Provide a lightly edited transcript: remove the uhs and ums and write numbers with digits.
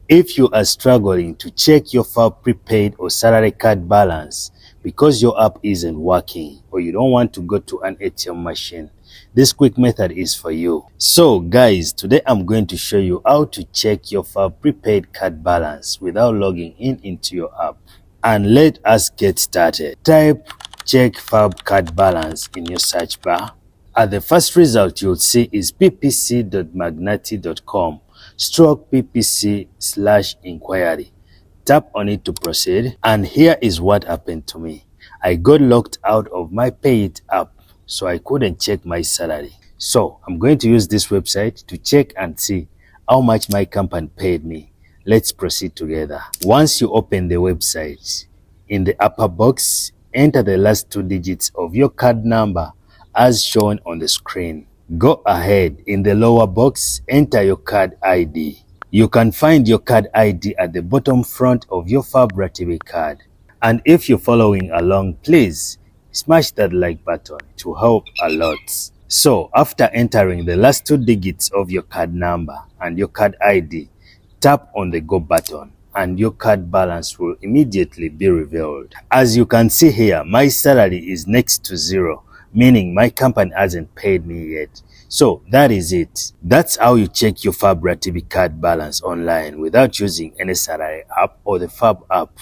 If you are struggling to check your FAB prepaid or salary card balance because your app isn't working or you don't want to go to an ATM machine, this quick method is for you. So guys, today I'm going to show you how to check your FAB prepaid card balance without logging into your app. And let us get started. Type check FAB card balance in your search bar. And the first result you'll see is ppc.magnati.com/ppc/inquiry. Tap on it to proceed, and here is what happened to me. I got locked out of my Payit app, so I couldn't check my salary. So I'm going to use this website to check and see how much my company paid me. Let's proceed together. Once you open the website, in the upper box, enter the last 2 digits of your card number as shown on the screen. Go ahead, in the lower box, enter your card ID. You can find your card ID at the bottom front of your FAB Ratibi card. And if you're following along, please smash that like button to help a lot. So after entering the last 2 digits of your card number and your card ID, tap on the go button and your card balance will immediately be revealed. As you can see here, my salary is next to 0, meaning my company hasn't paid me yet. So that is it. That's how you check your FAB Ratibi card balance online without using any salary app or the FAB app.